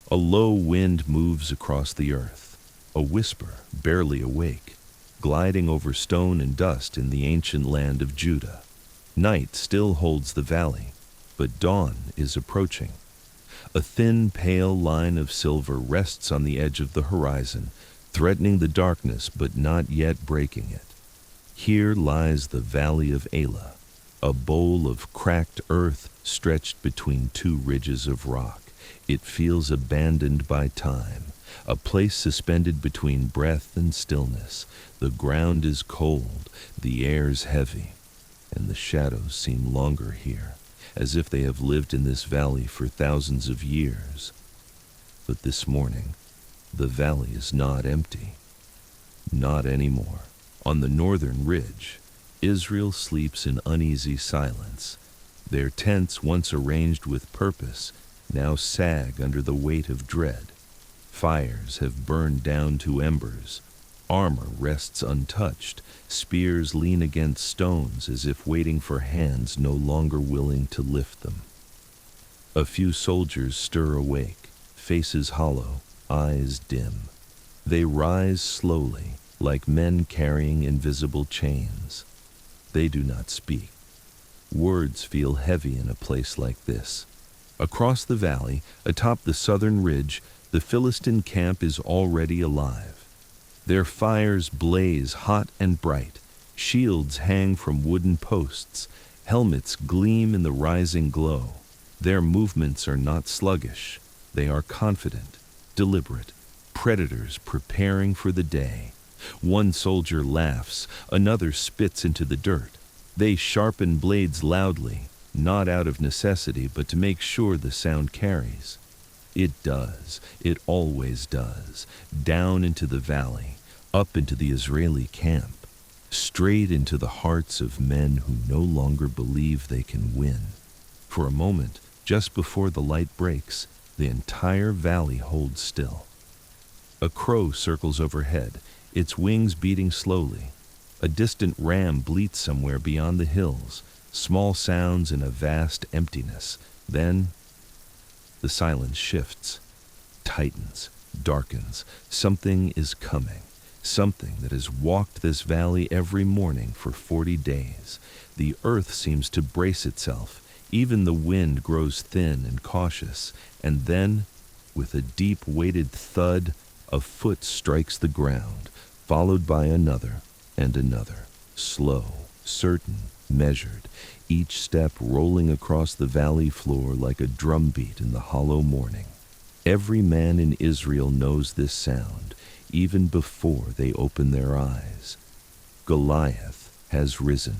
A low wind moves across the earth, a whisper barely awake, gliding over stone and dust in the ancient land of Judah. Night still holds the valley, but dawn is approaching. A thin, pale line of silver rests on the edge of the horizon, threatening the darkness but not yet breaking it. Here lies the Valley of Elah, a bowl of cracked earth stretched between two ridges of rock. It feels abandoned by time, a place suspended between breath and stillness. The ground is cold, the air's heavy, and the shadows seem longer here, as if they have lived in this valley for thousands of years. But this morning, the valley is not empty. Not anymore. On the northern ridge, Israel sleeps in uneasy silence. Their tents, once arranged with purpose, now sag under the weight of dread. Fires have burned down to embers. Armor rests untouched. Spears lean against stones as if waiting for hands no longer willing to lift them. A few soldiers stir awake, faces hollow, eyes dim. They rise slowly, like men carrying invisible chains. They do not speak. Words feel heavy in a place like this. Across the valley, atop the southern ridge, the Philistine camp is already alive. Their fires blaze hot and bright. Shields hang from wooden posts. Helmets gleam in the rising glow. Their movements are not sluggish. They are confident, deliberate, predators preparing for the day. One soldier laughs, another spits into the dirt. They sharpen blades loudly, not out of necessity, but to make sure the sound carries. It does. It always does. Down into the valley, up into the Israeli camp, straight into the hearts of men who no longer believe they can win. For a moment, just before the light breaks, the entire valley holds still. A crow circles overhead, its wings beating slowly. A distant ram bleats somewhere beyond the hills, small sounds in a vast emptiness. Then, the silence shifts, tightens, darkens. Something is coming, something that has walked this valley every morning for 40 days. The earth seems to brace itself. Even the wind grows thin and cautious. And then, with a deep weighted thud, a foot strikes the ground, followed by another and another. Slow, certain, measured, each step rolling across the valley floor like a drumbeat in the hollow morning. Every man in Israel knows this sound, even before they open their eyes. Goliath has risen.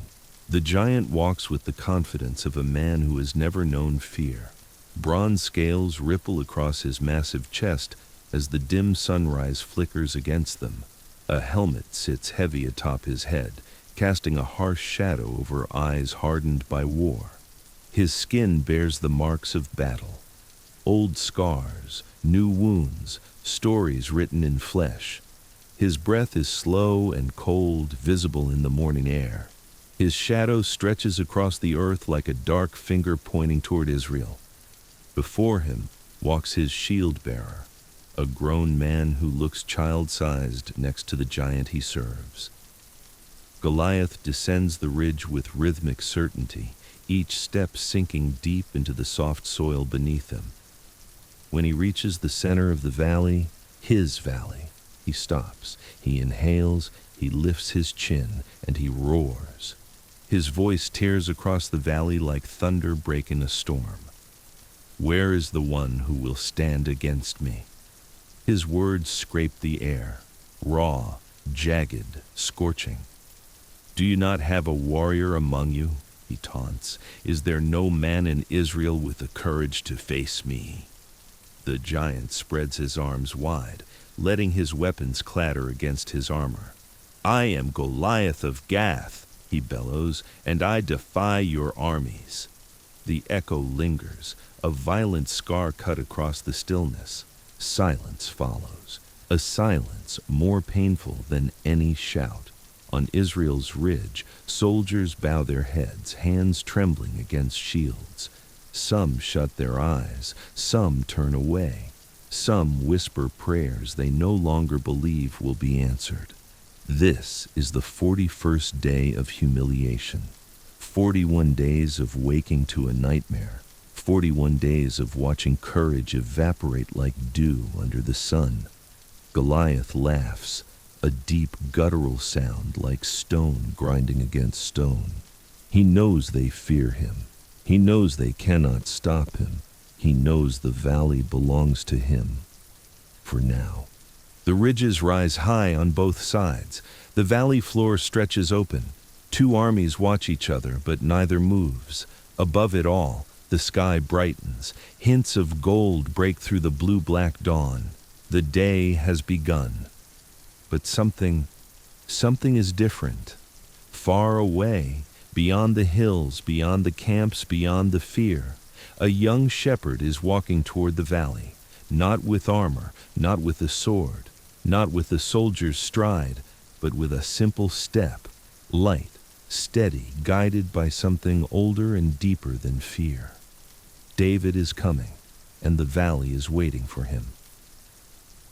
The giant walks with the confidence of a man who has never known fear. Bronze scales ripple across his massive chest as the dim sunrise flickers against them. A helmet sits heavy atop his head, casting a harsh shadow over eyes hardened by war. His skin bears the marks of battle. Old scars, new wounds, stories written in flesh. His breath is slow and cold, visible in the morning air. His shadow stretches across the earth like a dark finger pointing toward Israel. Before him walks his shield-bearer, a grown man who looks child-sized next to the giant he serves. Goliath descends the ridge with rhythmic certainty, each step sinking deep into the soft soil beneath him. When he reaches the center of the valley, his valley, he stops. He inhales, he lifts his chin, and he roars. His voice tears across the valley like thunder breaking a storm. Where is the one who will stand against me? His words scrape the air, raw, jagged, scorching. Do you not have a warrior among you? He taunts. Is there no man in Israel with the courage to face me? The giant spreads his arms wide, letting his weapons clatter against his armor. I am Goliath of Gath, he bellows, and I defy your armies. The echo lingers, a violent scar cut across the stillness. Silence follows, a silence more painful than any shout. On Israel's ridge, soldiers bow their heads, hands trembling against shields. Some shut their eyes, some turn away. Some whisper prayers they no longer believe will be answered. This is the 41st day of humiliation. 41 days of waking to a nightmare. 41 days of watching courage evaporate like dew under the sun. Goliath laughs, a deep guttural sound like stone grinding against stone. He knows they fear him. He knows they cannot stop him. He knows the valley belongs to him. For now. The ridges rise high on both sides. The valley floor stretches open. Two armies watch each other, but neither moves. Above it all, the sky brightens. Hints of gold break through the blue-black dawn. The day has begun. But something is different. Far away, beyond the hills, beyond the camps, beyond the fear, a young shepherd is walking toward the valley, not with armor, not with a sword, not with a soldier's stride, but with a simple step, light, steady, guided by something older and deeper than fear. David is coming, and the valley is waiting for him.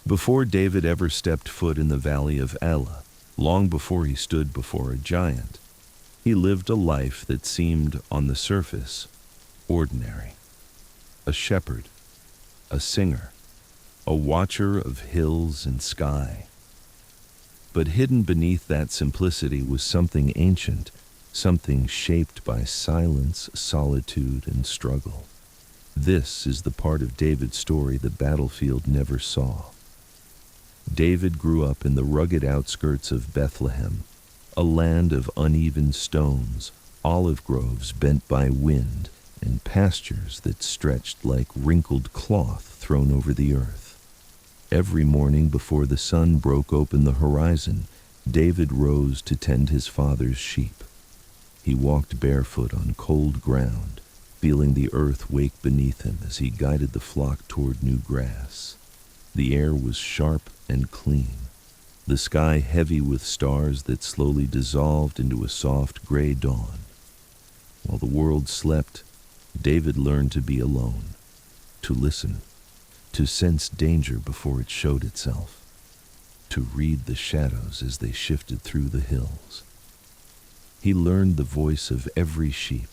Before David ever stepped foot in the Valley of Elah, long before he stood before a giant, he lived a life that seemed, on the surface, ordinary. A shepherd, a singer, a watcher of hills and sky. But hidden beneath that simplicity was something ancient, something shaped by silence, solitude, and struggle. This is the part of David's story the battlefield never saw. David grew up in the rugged outskirts of Bethlehem, a land of uneven stones, olive groves bent by wind, and pastures that stretched like wrinkled cloth thrown over the earth. Every morning before the sun broke open the horizon, David rose to tend his father's sheep. He walked barefoot on cold ground, feeling the earth wake beneath him as he guided the flock toward new grass. The air was sharp and clean, the sky heavy with stars that slowly dissolved into a soft gray dawn. While the world slept, David learned to be alone, to listen, to sense danger before it showed itself, to read the shadows as they shifted through the hills. He learned the voice of every sheep,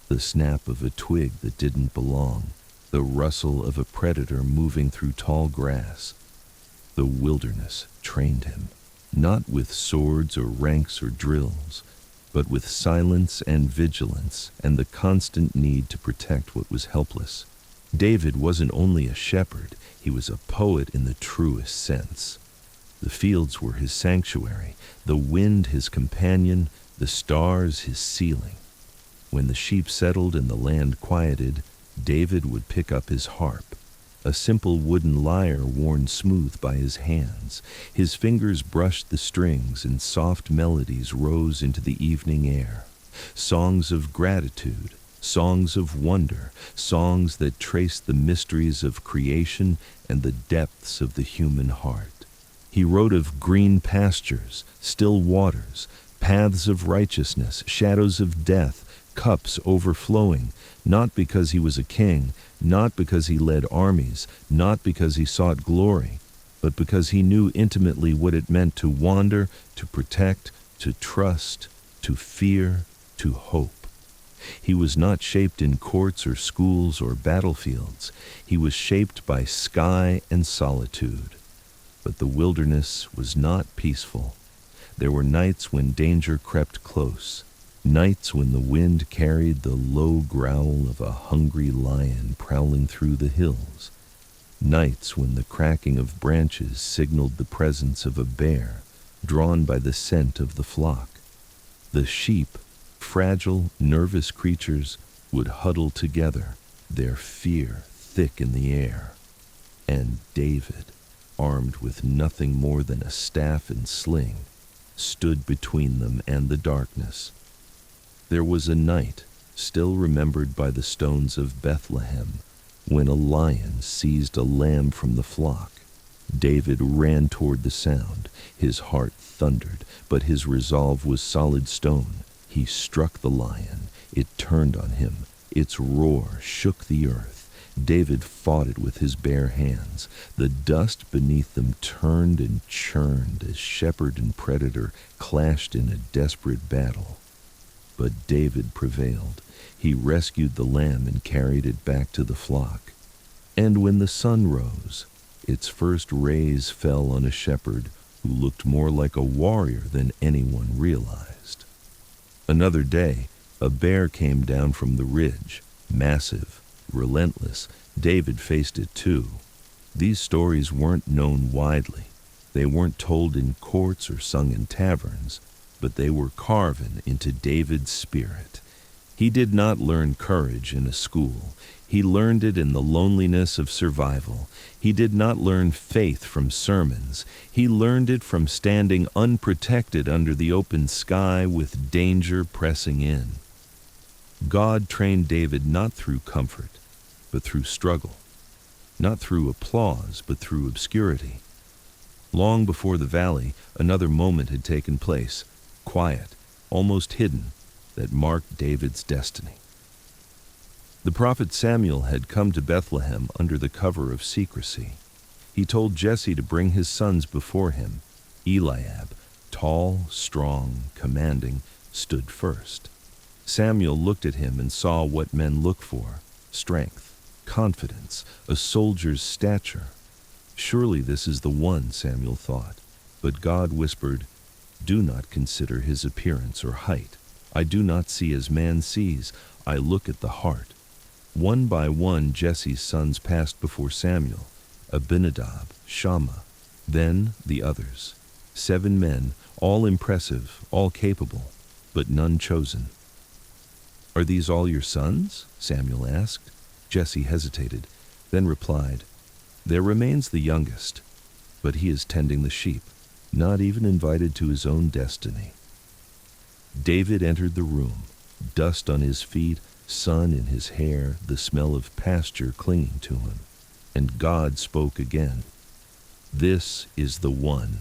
the snap of a twig that didn't belong, the rustle of a predator moving through tall grass. The wilderness trained him, not with swords or ranks or drills, but with silence and vigilance and the constant need to protect what was helpless. David wasn't only a shepherd, he was a poet in the truest sense. The fields were his sanctuary, the wind his companion, the stars his ceiling. When the sheep settled and the land quieted, David would pick up his harp, a simple wooden lyre worn smooth by his hands. His fingers brushed the strings and soft melodies rose into the evening air. Songs of gratitude, songs of wonder, songs that traced the mysteries of creation and the depths of the human heart. He wrote of green pastures, still waters, paths of righteousness, shadows of death, cups overflowing, not because he was a king, not because he led armies, not because he sought glory, but because he knew intimately what it meant to wander, to protect, to trust, to fear, to hope. He was not shaped in courts or schools or battlefields. He was shaped by sky and solitude. But the wilderness was not peaceful. There were nights when danger crept close, nights when the wind carried the low growl of a hungry lion prowling through the hills, nights when the cracking of branches signaled the presence of a bear drawn by the scent of the flock. The sheep, fragile, nervous creatures, would huddle together, their fear thick in the air. And David, armed with nothing more than a staff and sling, stood between them and the darkness. There was a night, still remembered by the stones of Bethlehem, when a lion seized a lamb from the flock. David ran toward the sound. His heart thundered, but his resolve was solid stone. He struck the lion. It turned on him. Its roar shook the earth. David fought it with his bare hands. The dust beneath them turned and churned as shepherd and predator clashed in a desperate battle. But David prevailed. He rescued the lamb and carried it back to the flock. And when the sun rose, its first rays fell on a shepherd who looked more like a warrior than anyone realized. Another day, a bear came down from the ridge, massive, relentless. David faced it too. These stories weren't known widely. They weren't told in courts or sung in taverns, but they were carven into David's spirit. He did not learn courage in a school. He learned it in the loneliness of survival. He did not learn faith from sermons. He learned it from standing unprotected under the open sky with danger pressing in. God trained David not through comfort, but through struggle. Not through applause, but through obscurity. Long before the valley, another moment had taken place, quiet, almost hidden, that marked David's destiny. The prophet Samuel had come to Bethlehem under the cover of secrecy. He told Jesse to bring his sons before him. Eliab, tall, strong, commanding, stood first. Samuel looked at him and saw what men look for: strength, confidence, a soldier's stature. Surely this is the one, Samuel thought. But God whispered, "Do not consider his appearance or height. I do not see as man sees. I look at the heart." One by one, Jesse's sons passed before Samuel: Abinadab, Shammah, then the others. 7 men, all impressive, all capable, but none chosen. "Are these all your sons?" Samuel asked. Jesse hesitated, then replied, "There remains the youngest, but he is tending the sheep, not even invited to his own destiny." David entered the room, dust on his feet, sun in his hair, the smell of pasture clinging to him. And God spoke again. "This is the one."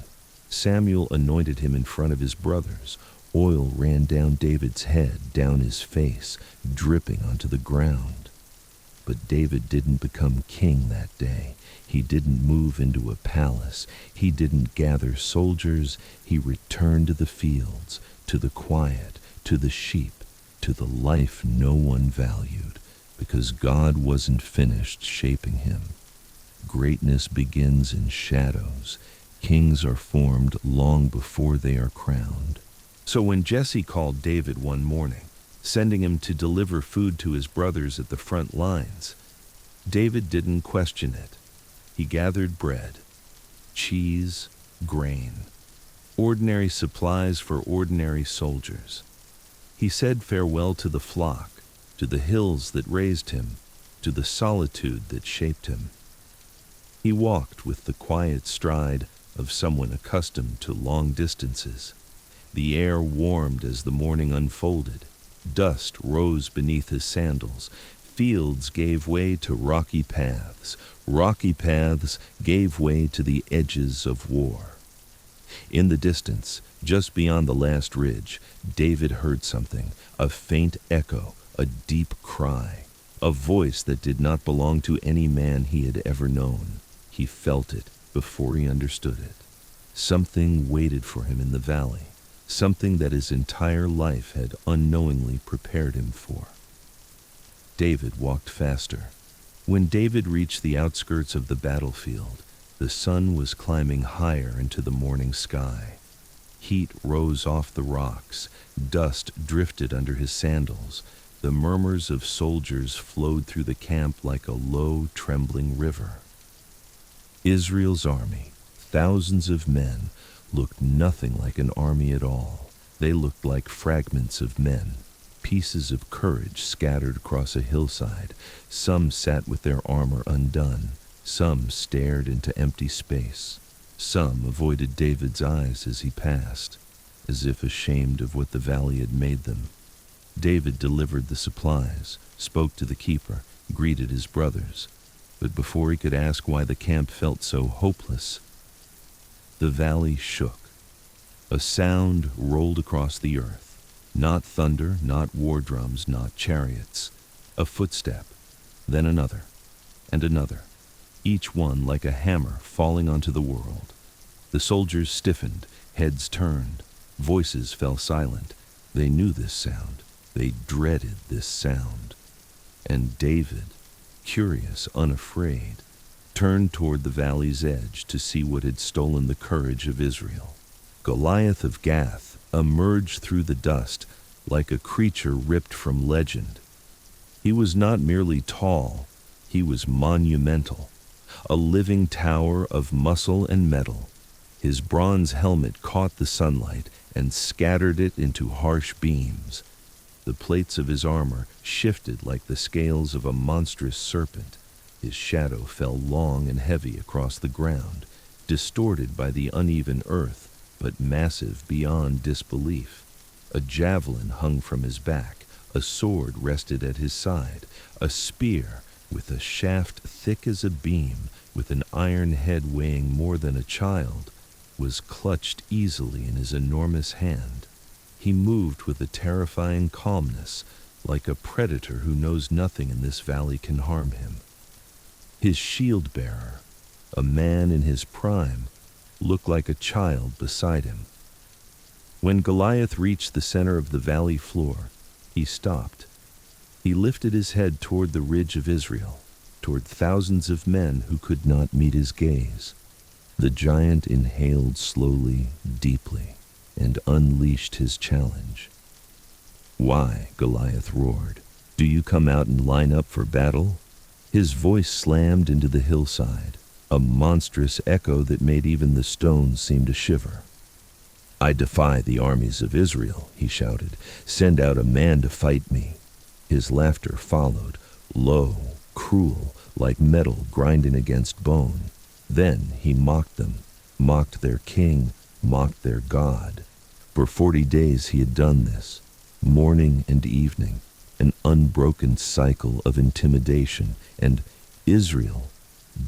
Samuel anointed him in front of his brothers. Oil ran down David's head, down his face, dripping onto the ground. But David didn't become king that day. He didn't move into a palace. He didn't gather soldiers. He returned to the fields, to the quiet, to the sheep, to the life no one valued, because God wasn't finished shaping him. Greatness begins in shadows. Kings are formed long before they are crowned. So when Jesse called David one morning, sending him to deliver food to his brothers at the front lines, David didn't question it. He gathered bread, cheese, grain, ordinary supplies for ordinary soldiers. He said farewell to the flock, to the hills that raised him, to the solitude that shaped him. He walked with the quiet stride of someone accustomed to long distances. The air warmed as the morning unfolded. Dust rose beneath his sandals. Fields gave way to rocky paths. Rocky paths gave way to the edges of war. In the distance, just beyond the last ridge, David heard something, a faint echo, a deep cry, a voice that did not belong to any man he had ever known. He felt it before he understood it. Something waited for him in the valley, something that his entire life had unknowingly prepared him for. David walked faster. When David reached the outskirts of the battlefield, the sun was climbing higher into the morning sky. Heat rose off the rocks. Dust drifted under his sandals. The murmurs of soldiers flowed through the camp like a low, trembling river. Israel's army, thousands of men, looked nothing like an army at all. They looked like fragments of men, pieces of courage scattered across a hillside. Some sat with their armor undone. Some stared into empty space. Some avoided David's eyes as he passed, as if ashamed of what the valley had made them. David delivered the supplies, spoke to the keeper, greeted his brothers. But before he could ask why the camp felt so hopeless, the valley shook. A sound rolled across the earth. Not thunder, not war drums, not chariots. A footstep, then another. and another, each one like a hammer falling onto the world. The soldiers stiffened, heads turned, voices fell silent. They knew this sound. They dreaded this sound. And David, curious, unafraid, turned toward the valley's edge to see what had stolen the courage of Israel. Goliath of Gath emerged through the dust like a creature ripped from legend. He was not merely tall, he was monumental, a living tower of muscle and metal. His bronze helmet caught the sunlight and scattered it into harsh beams. The plates of his armor shifted like the scales of a monstrous serpent. His shadow fell long and heavy across the ground, distorted by the uneven earth, but massive beyond disbelief. A javelin hung from his back, a sword rested at his side, a spear with a shaft thick as a beam, with an iron head weighing more than a child, was clutched easily in his enormous hand. He moved with a terrifying calmness, like a predator who knows nothing in this valley can harm him. His shield-bearer, a man in his prime, looked like a child beside him. When Goliath reached the center of the valley floor, he stopped. He lifted his head toward the ridge of Israel, toward thousands of men who could not meet his gaze. The giant inhaled slowly, deeply, and unleashed his challenge. "Why," Goliath roared, "do you come out and line up for battle?" His voice slammed into the hillside, a monstrous echo that made even the stones seem to shiver. "I defy the armies of Israel," he shouted. "Send out a man to fight me." His laughter followed, low, cruel, like metal grinding against bone. Then he mocked them, mocked their king, mocked their God. For 40 days he had done this, morning and evening, an unbroken cycle of intimidation, and Israel,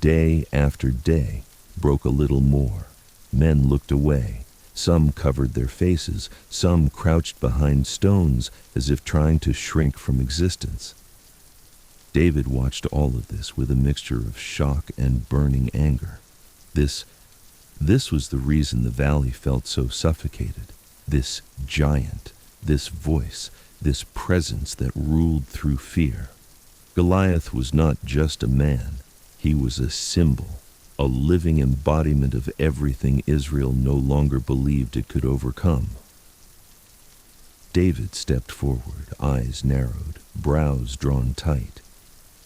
day after day, broke a little more. Men looked away. Some covered their faces, some crouched behind stones as if trying to shrink from existence. David watched all of this with a mixture of shock and burning anger. This was the reason the valley felt so suffocated. This giant, this voice, this presence that ruled through fear. Goliath was not just a man, he was a symbol, a living embodiment of everything Israel no longer believed it could overcome. David stepped forward, eyes narrowed, brows drawn tight.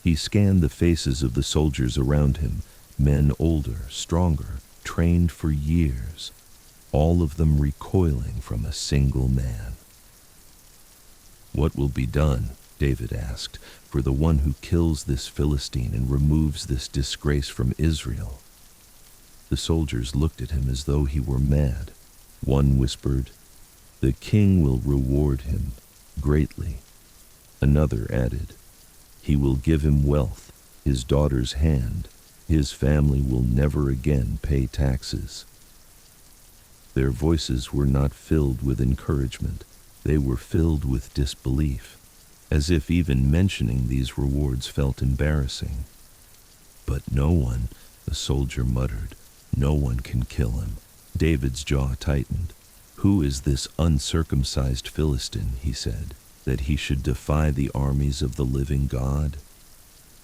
He scanned the faces of the soldiers around him, men older, stronger, trained for years, all of them recoiling from a single man. "What will be done?" David asked, "for the one who kills this Philistine and removes this disgrace from Israel?" The soldiers looked at him as though he were mad. One whispered, "The king will reward him greatly." Another added, "He will give him wealth, his daughter's hand. His family will never again pay taxes." Their voices were not filled with encouragement. They were filled with disbelief, as if even mentioning these rewards felt embarrassing. "But no one," the soldier muttered, "no one can kill him." David's jaw tightened. "Who is this uncircumcised Philistine," he said, "that he should defy the armies of the living God?"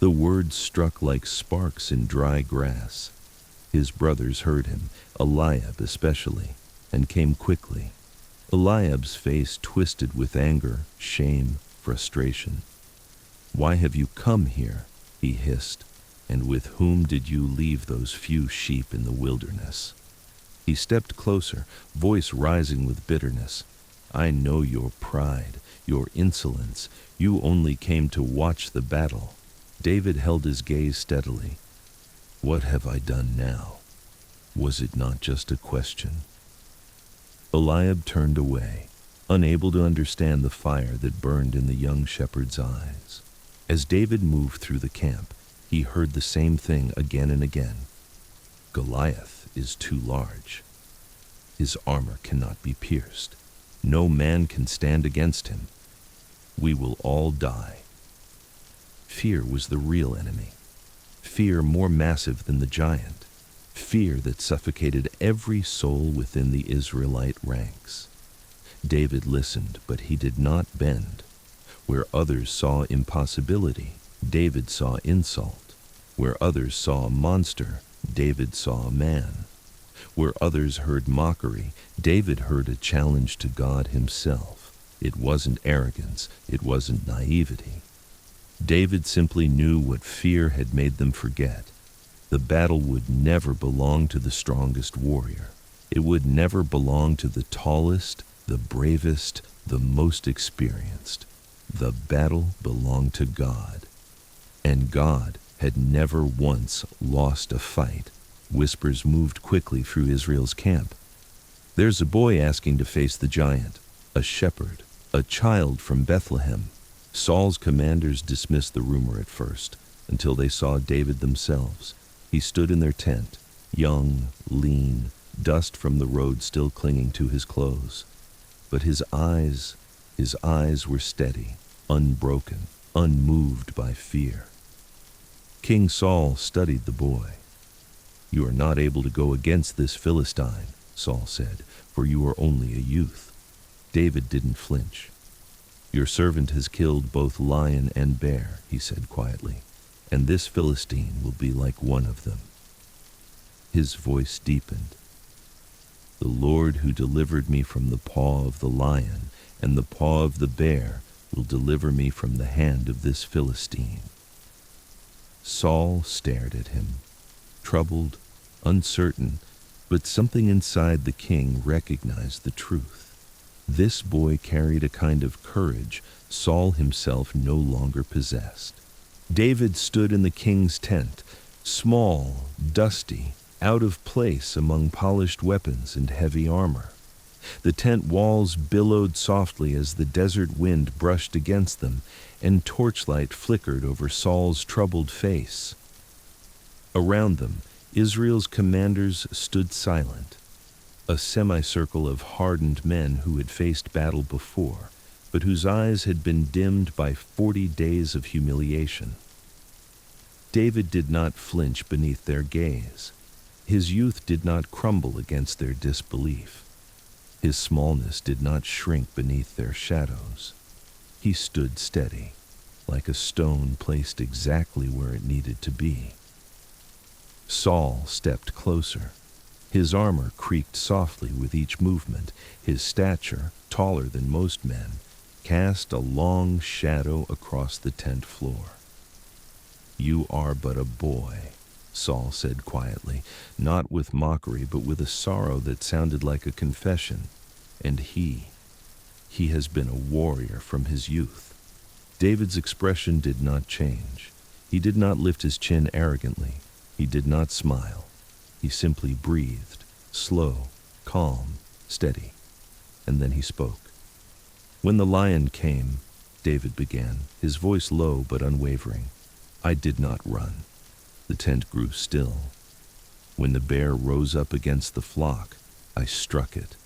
The words struck like sparks in dry grass. His brothers heard him, Eliab especially, and came quickly. Eliab's face twisted with anger, shame, frustration. "Why have you come here?" he hissed. "And with whom did you leave those few sheep in the wilderness?" He stepped closer, voice rising with bitterness. "I know your pride, your insolence. You only came to watch the battle." David held his gaze steadily. "What have I done now? Was it not just a question?" Eliab turned away, unable to understand the fire that burned in the young shepherd's eyes. As David moved through the camp, he heard the same thing again and again. "Goliath is too large. His armor cannot be pierced. No man can stand against him. We will all die." Fear was the real enemy. fear more massive than the giant, fear that suffocated every soul within the Israelite ranks. David listened, but he did not bend. Where others saw impossibility, David saw insult. Where others saw a monster, David saw a man. Where others heard mockery, David heard a challenge to God himself. It wasn't arrogance, it wasn't naivety. David simply knew what fear had made them forget. The battle would never belong to the strongest warrior. It would never belong to the tallest, the bravest, the most experienced. The battle belonged to God. And God had never once lost a fight. Whispers moved quickly through Israel's camp. There's a boy asking to face the giant, a shepherd, a child from Bethlehem. Saul's commanders dismissed the rumor at first, until they saw David themselves. He stood in their tent, young, lean, dust from the road still clinging to his clothes. But his eyes were steady, unbroken, unmoved by fear. King Saul studied the boy. "You are not able to go against this Philistine," Saul said, "for you are only a youth." David didn't flinch. "Your servant has killed both lion and bear," he said quietly, "and this Philistine will be like one of them." His voice deepened. "The Lord who delivered me from the paw of the lion and the paw of the bear will deliver me from the hand of this Philistine." Saul stared at him, troubled, uncertain, but something inside the king recognized the truth. This boy carried a kind of courage Saul himself no longer possessed. David stood in the king's tent, small, dusty, out of place among polished weapons and heavy armor. The tent walls billowed softly as the desert wind brushed against them, and torchlight flickered over Saul's troubled face. Around them, Israel's commanders stood silent, a semicircle of hardened men who had faced battle before, but whose eyes had been dimmed by 40 days of humiliation. David did not flinch beneath their gaze. His youth did not crumble against their disbelief. His smallness did not shrink beneath their shadows. He stood steady, like a stone placed exactly where it needed to be. Saul stepped closer. His armor creaked softly with each movement. His stature, taller than most men, cast a long shadow across the tent floor. "You are but a boy," Saul said quietly, not with mockery but with a sorrow that sounded like a confession. "And he has been a warrior from his youth." David's expression did not change. He did not lift his chin arrogantly. He did not smile. He simply breathed, slow, calm, steady. And then he spoke. "When the lion came," David began, his voice low but unwavering, "I did not run." The tent grew still. "When the bear rose up against the flock, I struck it.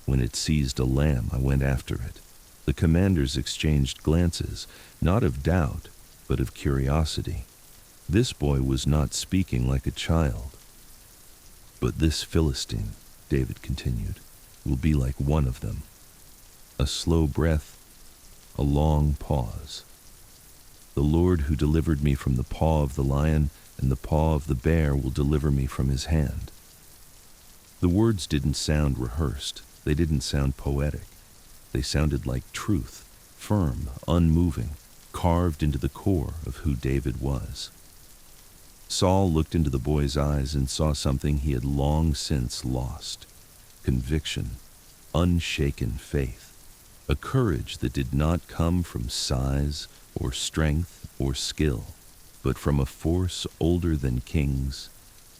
When it seized a lamb, I went after it." The commanders exchanged glances, not of doubt, but of curiosity. This boy was not speaking like a child. "But this Philistine," David continued, "will be like one of them." A slow breath, a long pause. "The Lord who delivered me from the paw of the lion and the paw of the bear will deliver me from his hand." The words didn't sound rehearsed. They didn't sound poetic. They sounded like truth, firm, unmoving, carved into the core of who David was. Saul looked into the boy's eyes and saw something he had long since lost: conviction, unshaken faith, a courage that did not come from size or strength or skill, but from a force older than kings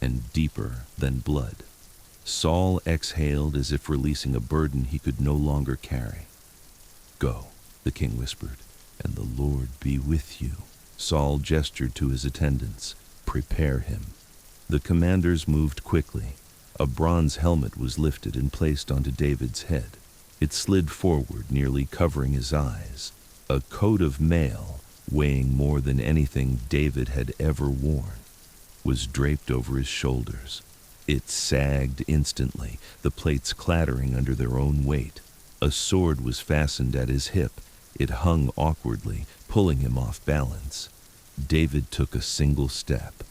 and deeper than blood. Saul exhaled as if releasing a burden he could no longer carry. "Go," the king whispered, "and the Lord be with you." Saul gestured to his attendants. "Prepare him." The commanders moved quickly. A bronze helmet was lifted and placed onto David's head. It slid forward, nearly covering his eyes. A coat of mail, weighing more than anything David had ever worn. was draped over his shoulders. It sagged instantly, the plates clattering under their own weight. A sword was fastened at his hip. It hung awkwardly, pulling him off balance. David took a single step.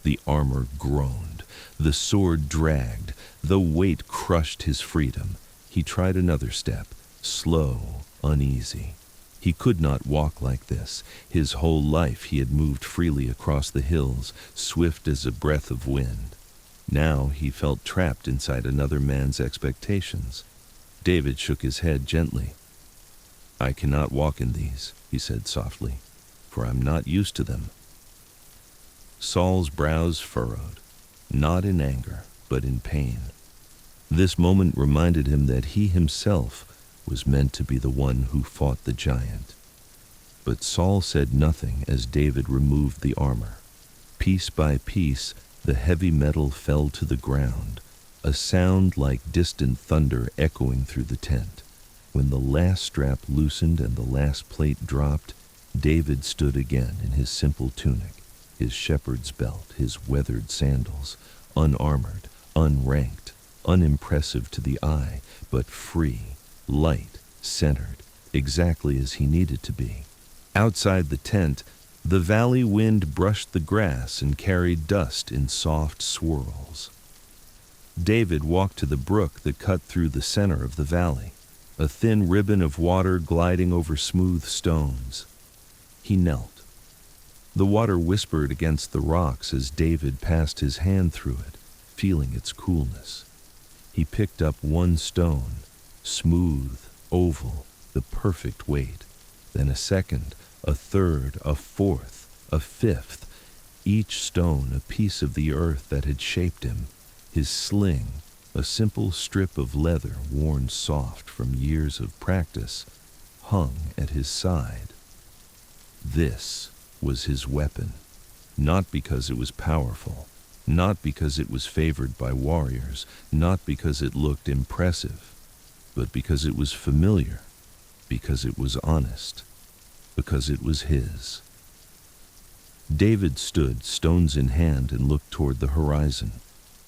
The armor groaned. The sword dragged. The weight crushed his freedom. He tried another step, slow, uneasy. He could not walk like this. His whole life he had moved freely across the hills, swift as a breath of wind. Now he felt trapped inside another man's expectations. David shook his head gently. "I cannot walk in these," he said softly, "for I'm not used to them." Saul's brows furrowed, not in anger, but in pain. This moment reminded him that he himself was meant to be the one who fought the giant. But Saul said nothing as David removed the armor. Piece by piece, the heavy metal fell to the ground, a sound like distant thunder echoing through the tent. When the last strap loosened and the last plate dropped, David stood again in his simple tunic, his shepherd's belt, his weathered sandals, unarmored, unranked, unimpressive to the eye, but free, light, centered, exactly as he needed to be. Outside the tent, the valley wind brushed the grass and carried dust in soft swirls. David walked to the brook that cut through the center of the valley, a thin ribbon of water gliding over smooth stones. He knelt. The water whispered against the rocks as David passed his hand through it, feeling its coolness. He picked up one stone, smooth, oval, the perfect weight. Then a second, a third, a fourth, a fifth, each stone a piece of the earth that had shaped him. His sling, a simple strip of leather worn soft from years of practice, hung at his side. This was his weapon, not because it was powerful, not because it was favored by warriors, not because it looked impressive, but because it was familiar, because it was honest, because it was his. David stood, stones in hand, and looked toward the horizon.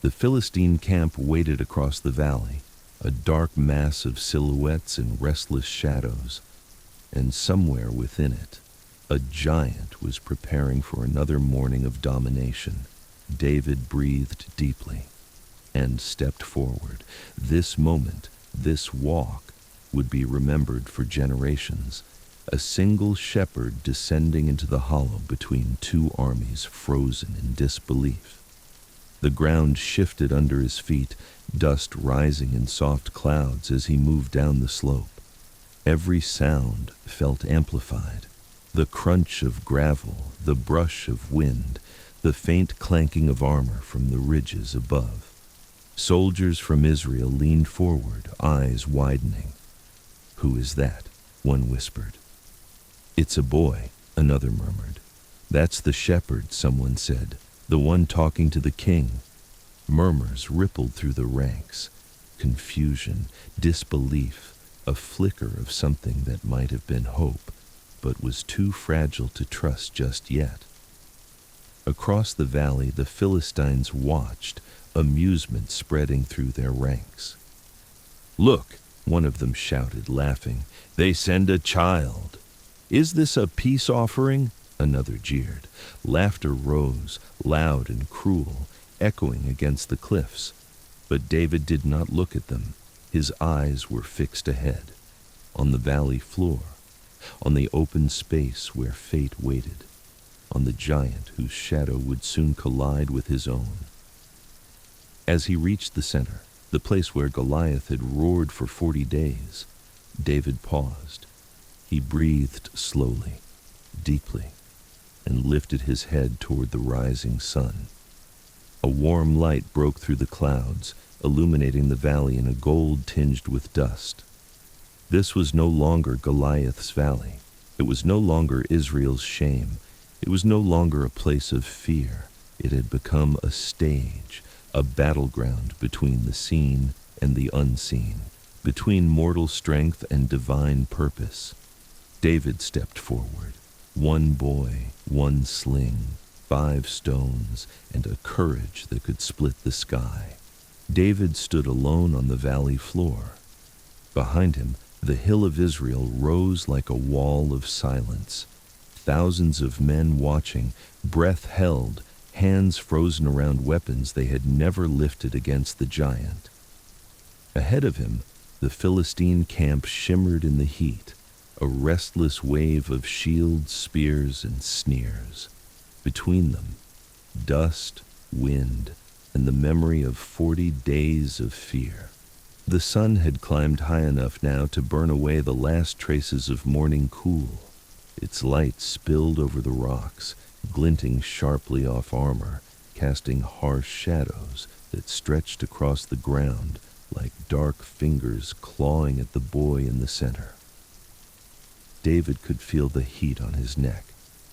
The Philistine camp waited across the valley, a dark mass of silhouettes and restless shadows, and somewhere within it, a giant was preparing for another morning of domination. David breathed deeply and stepped forward. This moment, this walk, would be remembered for generations. A single shepherd descending into the hollow between two armies frozen in disbelief. The ground shifted under his feet, dust rising in soft clouds as he moved down the slope. Every sound felt amplified. The crunch of gravel, the brush of wind, the faint clanking of armor from the ridges above. Soldiers from Israel leaned forward, eyes widening. "Who is that?" one whispered. "It's a boy," another murmured. "That's the shepherd," someone said, "the one talking to the king." Murmurs rippled through the ranks. Confusion, disbelief, a flicker of something that might have been hope, but was too fragile to trust just yet. Across the valley, the Philistines watched, amusement spreading through their ranks. "Look," one of them shouted, laughing, "they send a child." "Is this a peace offering?" another jeered. Laughter rose, loud and cruel, echoing against the cliffs. But David did not look at them. His eyes were fixed ahead, on the valley floor, on the open space where fate waited, on the giant whose shadow would soon collide with his own. As he reached the center, the place where Goliath had roared for 40 days, David paused. He breathed slowly, deeply, and lifted his head toward the rising sun. A warm light broke through the clouds, illuminating the valley in a gold tinged with dust. This was no longer Goliath's valley. It was no longer Israel's shame. It was no longer a place of fear. It had become a stage, a battleground between the seen and the unseen, between mortal strength and divine purpose. David stepped forward, one boy, one sling, 5 stones, and a courage that could split the sky. David stood alone on the valley floor. Behind him, the hill of Israel rose like a wall of silence. Thousands of men watching, breath held, hands frozen around weapons they had never lifted against the giant. Ahead of him, the Philistine camp shimmered in the heat, a restless wave of shields, spears, and sneers. Between them, dust, wind, and the memory of 40 days of fear. The sun had climbed high enough now to burn away the last traces of morning cool. Its light spilled over the rocks, glinting sharply off armor, casting harsh shadows that stretched across the ground like dark fingers clawing at the boy in the center. David could feel the heat on his neck,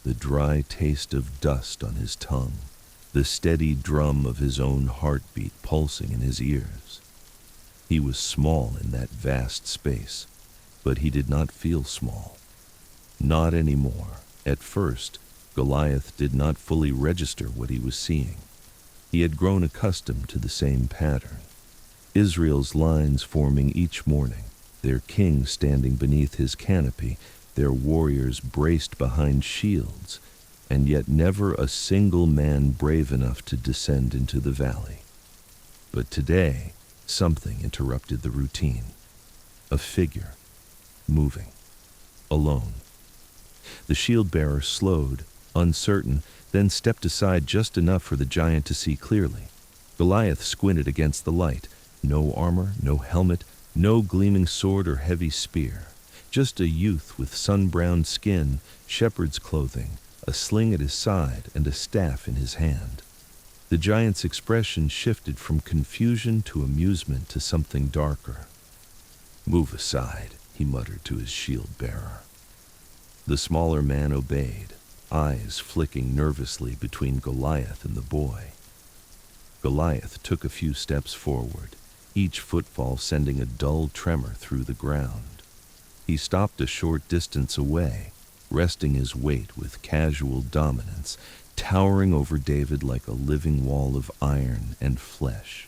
the dry taste of dust on his tongue, the steady drum of his own heartbeat pulsing in his ears. He was small in that vast space, but he did not feel small. Not anymore. At first, Goliath did not fully register what he was seeing. He had grown accustomed to the same pattern. Israel's lines forming each morning, their king standing beneath his canopy, their warriors braced behind shields, and yet never a single man brave enough to descend into the valley. But today, something interrupted the routine. A figure, moving, alone. The shield-bearer slowed, uncertain, then stepped aside just enough for the giant to see clearly. Goliath squinted against the light. No armor, no helmet, no gleaming sword or heavy spear. Just a youth with sun-browned skin, shepherd's clothing, a sling at his side, and a staff in his hand. The giant's expression shifted from confusion to amusement to something darker. "Move aside," he muttered to his shield-bearer. The smaller man obeyed, eyes flicking nervously between Goliath and the boy. Goliath took a few steps forward, each footfall sending a dull tremor through the ground. He stopped a short distance away, resting his weight with casual dominance, towering over David like a living wall of iron and flesh.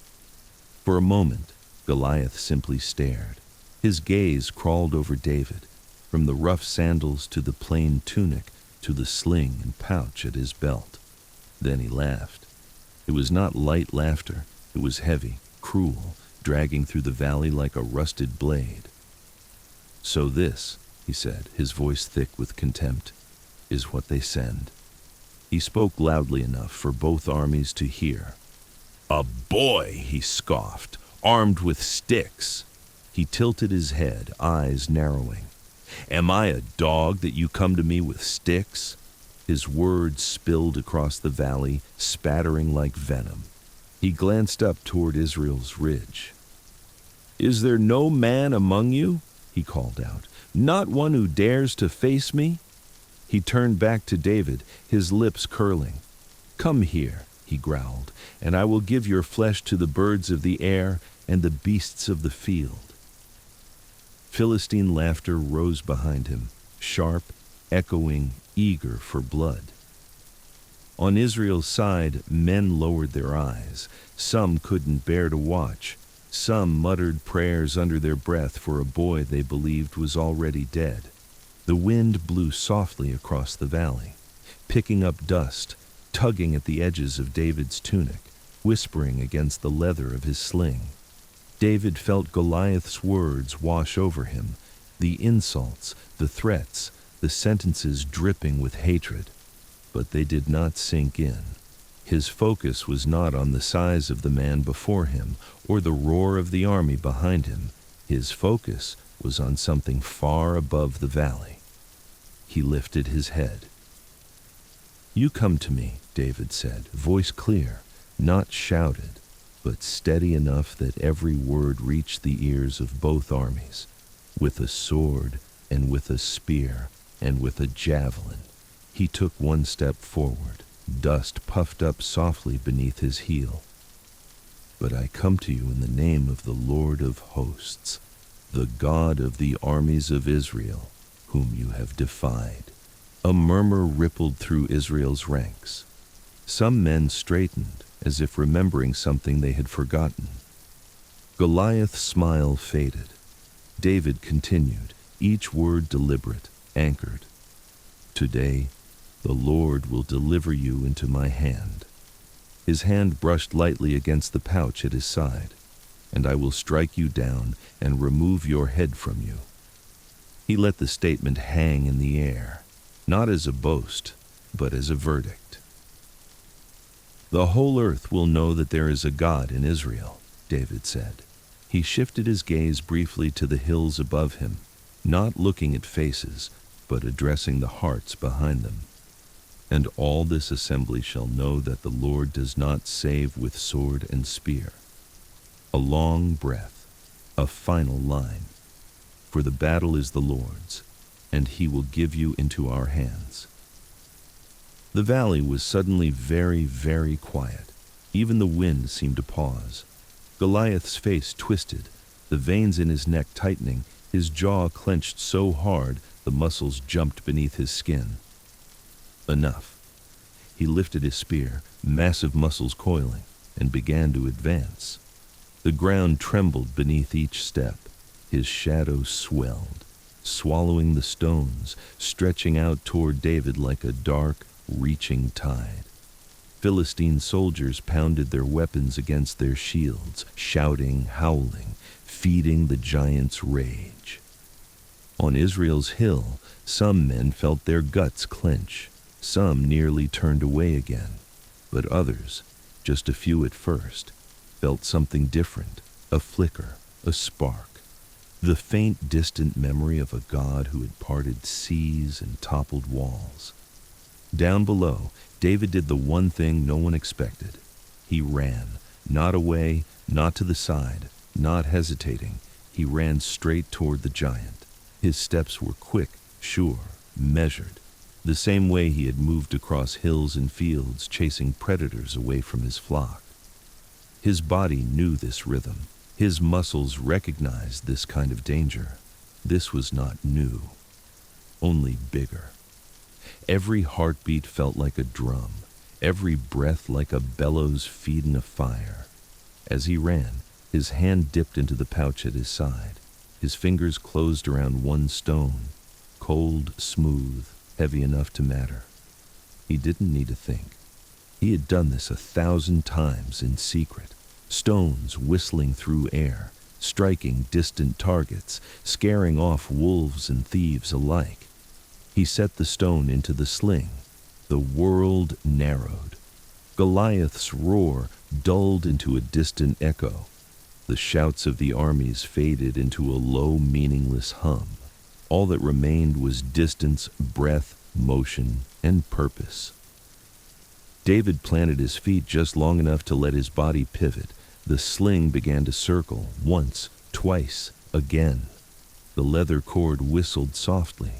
For a moment, Goliath simply stared. His gaze crawled over David, from the rough sandals to the plain tunic to the sling and pouch at his belt. Then he laughed. It was not light laughter. It was heavy, cruel, dragging through the valley like a rusted blade. "So this," he said, his voice thick with contempt, "is what they send." He spoke loudly enough for both armies to hear. "A boy," he scoffed, "armed with sticks." He tilted his head, eyes narrowing. "Am I a dog that you come to me with sticks?" His words spilled across the valley, spattering like venom. He glanced up toward Israel's ridge. "Is there no man among you?" he called out. "Not one who dares to face me?" He turned back to David, his lips curling. "Come here," he growled, "and I will give your flesh to the birds of the air and the beasts of the field." Philistine laughter rose behind him, sharp, echoing, eager for blood. On Israel's side, men lowered their eyes. Some couldn't bear to watch. Some muttered prayers under their breath for a boy they believed was already dead. The wind blew softly across the valley, picking up dust, tugging at the edges of David's tunic, whispering against the leather of his sling. David felt Goliath's words wash over him, the insults, the threats, the sentences dripping with hatred. But they did not sink in. His focus was not on the size of the man before him or the roar of the army behind him. His focus was on something far above the valley. He lifted his head. "You come to me," David said, voice clear, not shouted, but steady enough that every word reached the ears of both armies. "With a sword, and with a spear, and with a javelin." He took one step forward, dust puffed up softly beneath his heel. "But I come to you in the name of the Lord of hosts, the God of the armies of Israel, whom you have defied." A murmur rippled through Israel's ranks. Some men straightened, as if remembering something they had forgotten. Goliath's smile faded. David continued, each word deliberate, anchored. "Today, the Lord will deliver you into my hand." His hand brushed lightly against the pouch at his side. "And I will strike you down and remove your head from you." He let the statement hang in the air, not as a boast, but as a verdict. "The whole earth will know that there is a God in Israel," David said. He shifted his gaze briefly to the hills above him, not looking at faces, but addressing the hearts behind them. "And all this assembly shall know that the Lord does not save with sword and spear." A long breath, a final line. "For the battle is the Lord's, and he will give you into our hands." The valley was suddenly very, very quiet. Even the wind seemed to pause. Goliath's face twisted, the veins in his neck tightening, his jaw clenched so hard the muscles jumped beneath his skin. Enough. He lifted his spear, massive muscles coiling, and began to advance. The ground trembled beneath each step. His shadow swelled, swallowing the stones, stretching out toward David like a dark, reaching tide. Philistine soldiers pounded their weapons against their shields, shouting, howling, feeding the giant's rage. On Israel's hill, some men felt their guts clench. Some nearly turned away again, but others, just a few at first, felt something different, a flicker, a spark. The faint, distant memory of a God who had parted seas and toppled walls. Down below, David did the one thing no one expected. He ran, not away, not to the side, not hesitating. He ran straight toward the giant. His steps were quick, sure, measured, the same way he had moved across hills and fields, chasing predators away from his flock. His body knew this rhythm. His muscles recognized this kind of danger. This was not new, only bigger. Every heartbeat felt like a drum, every breath like a bellows feeding a fire. As he ran, his hand dipped into the pouch at his side. His fingers closed around one stone, cold, smooth, heavy enough to matter. He didn't need to think. He had done this 1,000 times in secret. Stones whistling through air, striking distant targets, scaring off wolves and thieves alike. He set the stone into the sling. The world narrowed. Goliath's roar dulled into a distant echo. The shouts of the armies faded into a low, meaningless hum. All that remained was distance, breath, motion, and purpose. David planted his feet just long enough to let his body pivot. The sling began to circle, once, twice, again. The leather cord whistled softly,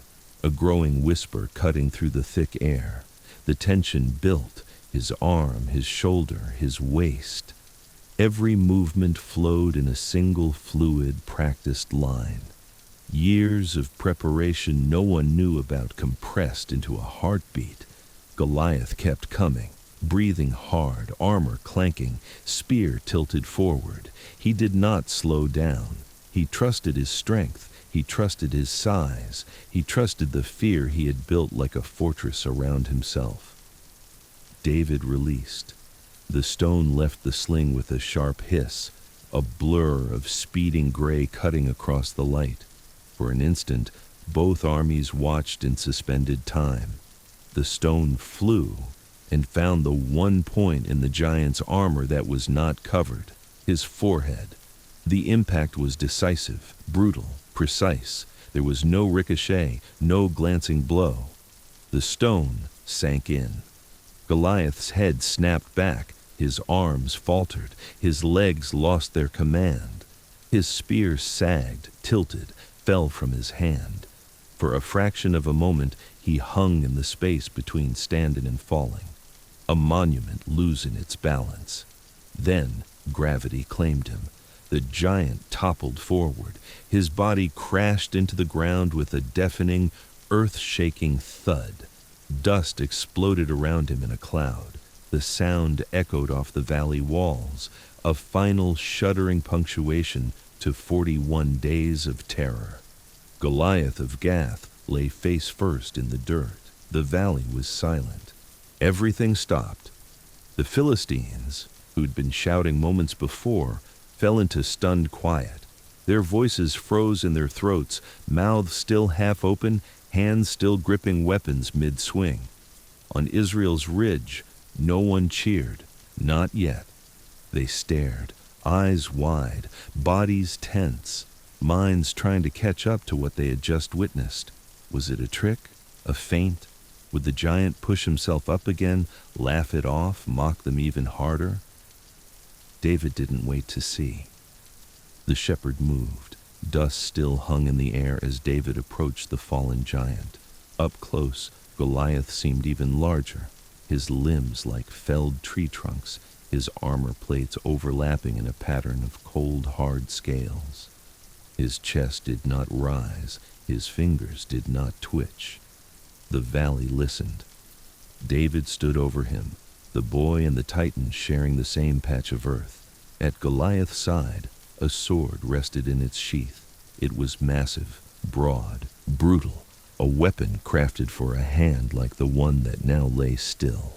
a growing whisper cutting through the thick air. The tension built, his arm, his shoulder, his waist. Every movement flowed in a single fluid, practiced line. Years of preparation no one knew about compressed into a heartbeat. Goliath kept coming, breathing hard, armor clanking, spear tilted forward. He did not slow down. He trusted his strength. He trusted his size. He trusted the fear he had built like a fortress around himself. David released. The stone left the sling with a sharp hiss, a blur of speeding gray cutting across the light. For an instant, both armies watched in suspended time. The stone flew and found the one point in the giant's armor that was not covered, his forehead. The impact was decisive, brutal, precise. There was no ricochet, no glancing blow. The stone sank in. Goliath's head snapped back. His arms faltered. His legs lost their command. His spear sagged, tilted, fell from his hand. For a fraction of a moment, he hung in the space between standing and falling, a monument losing its balance. Then gravity claimed him. The giant toppled forward. His body crashed into the ground with a deafening, earth-shaking thud. Dust exploded around him in a cloud. The sound echoed off the valley walls, a final shuddering punctuation to 41 days of terror. Goliath of Gath lay face first in the dirt. The valley was silent. Everything stopped. The Philistines, who'd been shouting moments before, fell into stunned quiet. Their voices froze in their throats, mouths still half open, hands still gripping weapons mid-swing. On Israel's ridge, no one cheered, not yet. They stared, eyes wide, bodies tense, minds trying to catch up to what they had just witnessed. Was it a trick? A feint? Would the giant push himself up again, laugh it off, mock them even harder? David didn't wait to see. The shepherd moved. Dust still hung in the air as David approached the fallen giant. Up close, Goliath seemed even larger, his limbs like felled tree trunks, his armor plates overlapping in a pattern of cold, hard scales. His chest did not rise, his fingers did not twitch. The valley listened. David stood over him, the boy and the Titan sharing the same patch of earth. At Goliath's side, a sword rested in its sheath. It was massive, broad, brutal, a weapon crafted for a hand like the one that now lay still.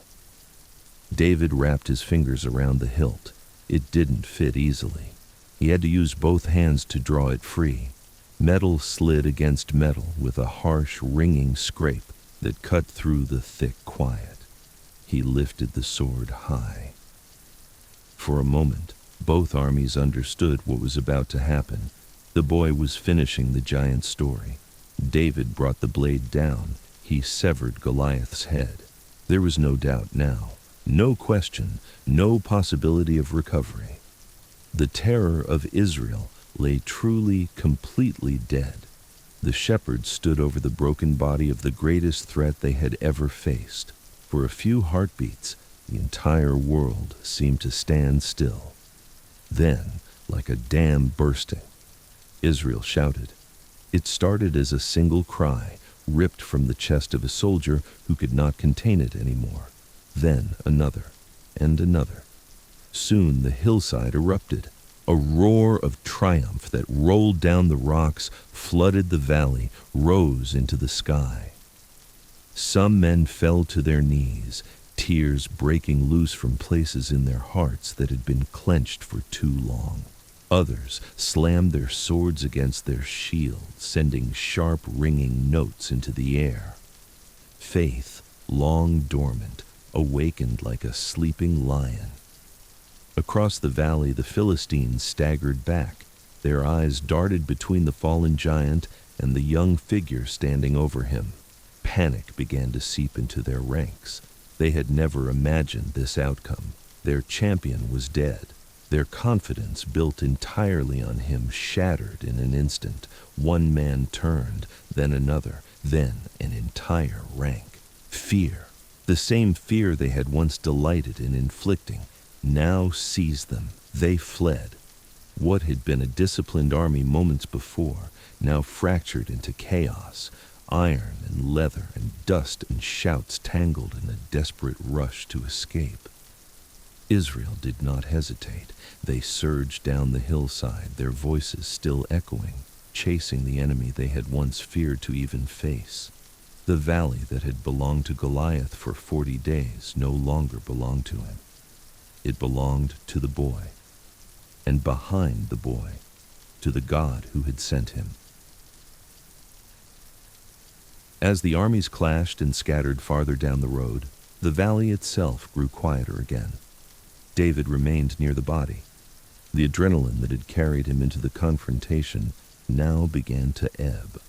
David wrapped his fingers around the hilt. It didn't fit easily. He had to use both hands to draw it free. Metal slid against metal with a harsh, ringing scrape that cut through the thick quiet. He lifted the sword high. For a moment, both armies understood what was about to happen. The boy was finishing the giant's story. David brought the blade down. He severed Goliath's head. There was no doubt now. No question, no possibility of recovery. The terror of Israel lay truly, completely dead. The shepherds stood over the broken body of the greatest threat they had ever faced. For a few heartbeats, the entire world seemed to stand still. Then, like a dam bursting, Israel shouted. It started as a single cry, ripped from the chest of a soldier who could not contain it anymore. Then another, and another. Soon the hillside erupted. A roar of triumph that rolled down the rocks, flooded the valley, rose into the sky. Some men fell to their knees, tears breaking loose from places in their hearts that had been clenched for too long. Others slammed their swords against their shields, sending sharp, ringing notes into the air. Faith, long dormant, awakened like a sleeping lion. Across the valley, the Philistines staggered back. Their eyes darted between the fallen giant and the young figure standing over him. Panic began to seep into their ranks. They had never imagined this outcome. Their champion was dead. Their confidence, built entirely on him, shattered in an instant. One man turned, then another, then an entire rank. Fear, the same fear they had once delighted in inflicting, now seized them. They fled. What had been a disciplined army moments before, now fractured into chaos. Iron and leather and dust and shouts tangled in a desperate rush to escape. Israel did not hesitate. They surged down the hillside, their voices still echoing, chasing the enemy they had once feared to even face. The valley that had belonged to Goliath for 40 days no longer belonged to him. It belonged to the boy, and behind the boy, to the God who had sent him. As the armies clashed and scattered farther down the road, the valley itself grew quieter again. David remained near the body. The adrenaline that had carried him into the confrontation now began to ebb.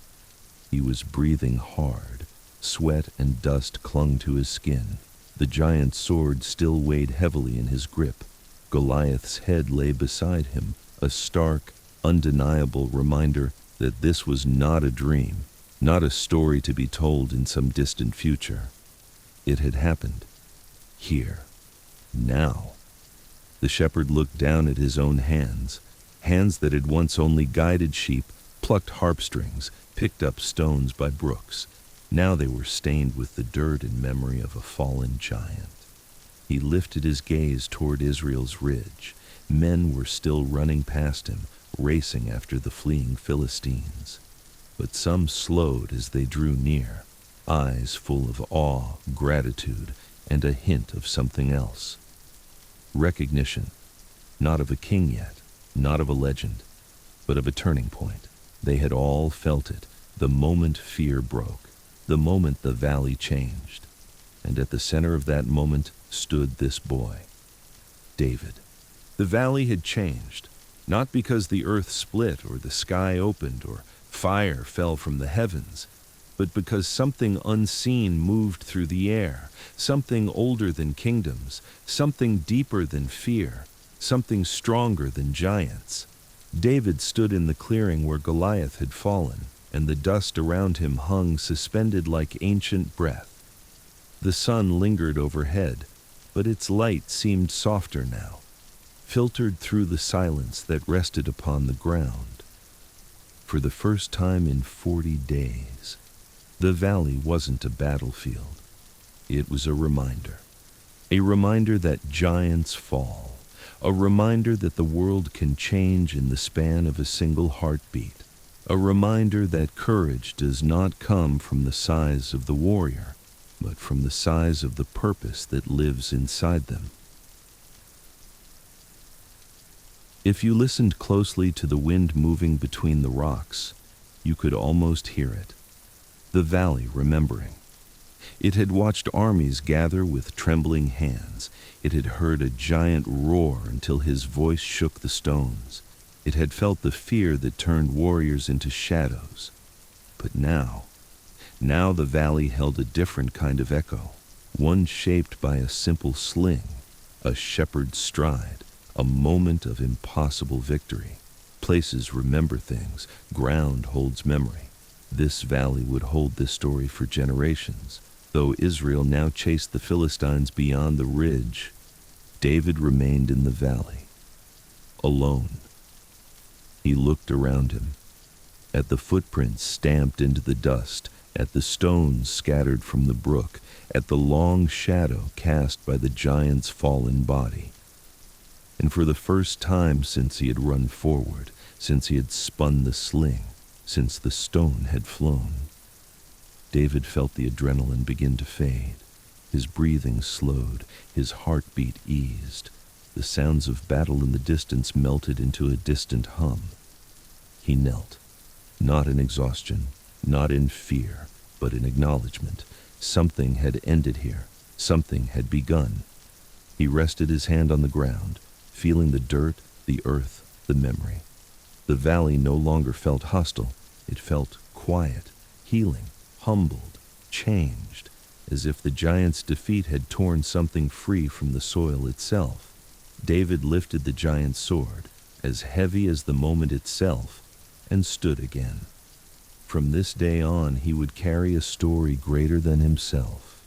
He was breathing hard. Sweat and dust clung to his skin. The giant's sword still weighed heavily in his grip. Goliath's head lay beside him, a stark, undeniable reminder that this was not a dream, not a story to be told in some distant future. It had happened. Here. Now. The shepherd looked down at his own hands, hands that had once only guided sheep, plucked harpstrings, picked up stones by brooks. Now they were stained with the dirt and memory of a fallen giant. He lifted his gaze toward Israel's ridge. Men were still running past him, racing after the fleeing Philistines. But some slowed as they drew near, eyes full of awe, gratitude, and a hint of something else. Recognition, not of a king yet, not of a legend, but of a turning point. They had all felt it, the moment fear broke, the moment the valley changed. And at the center of that moment stood this boy, David. The valley had changed, not because the earth split or the sky opened or fire fell from the heavens, but because something unseen moved through the air, something older than kingdoms, something deeper than fear, something stronger than giants. David stood in the clearing where Goliath had fallen, and the dust around him hung suspended like ancient breath. The sun lingered overhead, but its light seemed softer now, filtered through the silence that rested upon the ground. For the first time in 40 days, the valley wasn't a battlefield. It was a reminder that giants fall, a reminder that the world can change in the span of a single heartbeat, a reminder that courage does not come from the size of the warrior, but from the size of the purpose that lives inside them. If you listened closely to the wind moving between the rocks, you could almost hear it. The valley remembering. It had watched armies gather with trembling hands. It had heard a giant roar until his voice shook the stones. It had felt the fear that turned warriors into shadows. But now the valley held a different kind of echo, one shaped by a simple sling, a shepherd's stride, a moment of impossible victory. Places remember things, ground holds memory. This valley would hold this story for generations. Though Israel now chased the Philistines beyond the ridge, David remained in the valley, alone. He looked around him, at the footprints stamped into the dust, at the stones scattered from the brook, at the long shadow cast by the giant's fallen body. And for the first time since he had run forward, since he had spun the sling, since the stone had flown, David felt the adrenaline begin to fade. His breathing slowed, his heartbeat eased. The sounds of battle in the distance melted into a distant hum. He knelt, not in exhaustion, not in fear, but in acknowledgement. Something had ended here. Something had begun. He rested his hand on the ground, feeling the dirt, the earth, the memory. The valley no longer felt hostile. It felt quiet, healing, humbled, changed, as if the giant's defeat had torn something free from the soil itself. David lifted the giant's sword, as heavy as the moment itself, and stood again. From this day on, he would carry a story greater than himself.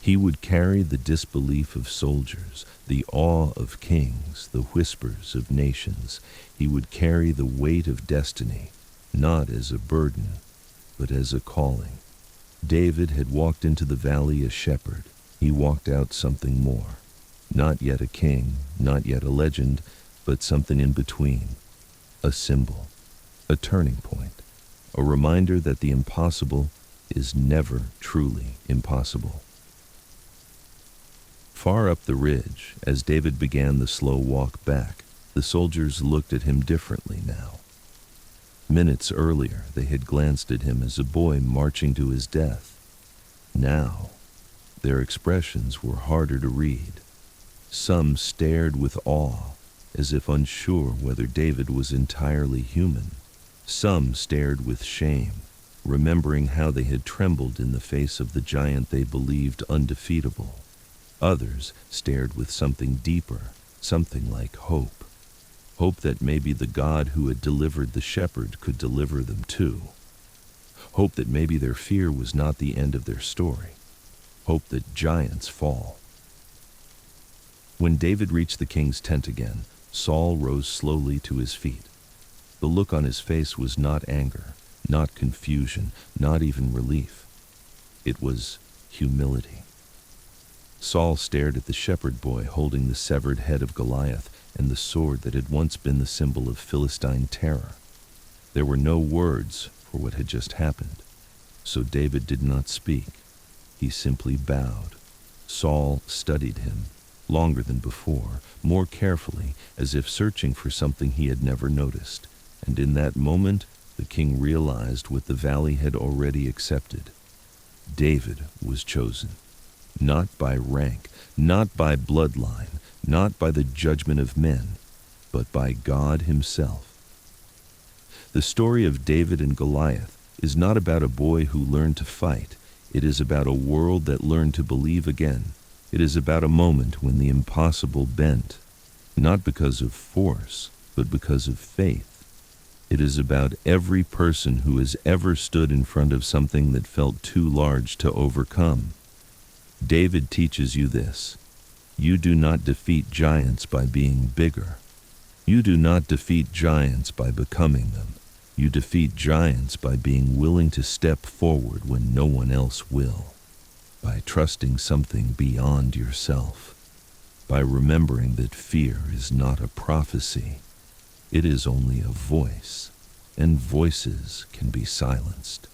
He would carry the disbelief of soldiers, the awe of kings, the whispers of nations. He would carry the weight of destiny, not as a burden, but as a calling. David had walked into the valley a shepherd. He walked out something more. Not yet a king, not yet a legend, but something in between. A symbol, a turning point, a reminder that the impossible is never truly impossible. Far up the ridge, as David began the slow walk back, the soldiers looked at him differently now. Minutes earlier, they had glanced at him as a boy marching to his death. Now, their expressions were harder to read. Some stared with awe, as if unsure whether David was entirely human. Some stared with shame, remembering how they had trembled in the face of the giant they believed undefeatable. Others stared with something deeper, something like hope. Hope that maybe the God who had delivered the shepherd could deliver them too. Hope that maybe their fear was not the end of their story. Hope that giants fall. When David reached the king's tent again, Saul rose slowly to his feet. The look on his face was not anger, not confusion, not even relief. It was humility. Saul stared at the shepherd boy holding the severed head of Goliath and the sword that had once been the symbol of Philistine terror. There were no words for what had just happened, so David did not speak. He simply bowed. Saul studied him, longer than before, more carefully, as if searching for something he had never noticed. And in that moment, the king realized what the valley had already accepted. David was chosen. Not by rank, not by bloodline, not by the judgment of men, but by God himself. The story of David and Goliath is not about a boy who learned to fight. It is about a world that learned to believe again. It is about a moment when the impossible bent, not because of force, but because of faith. It is about every person who has ever stood in front of something that felt too large to overcome. David teaches you this: you do not defeat giants by being bigger. You do not defeat giants by becoming them. You defeat giants by being willing to step forward when no one else will, by trusting something beyond yourself, by remembering that fear is not a prophecy. It is only a voice, and voices can be silenced.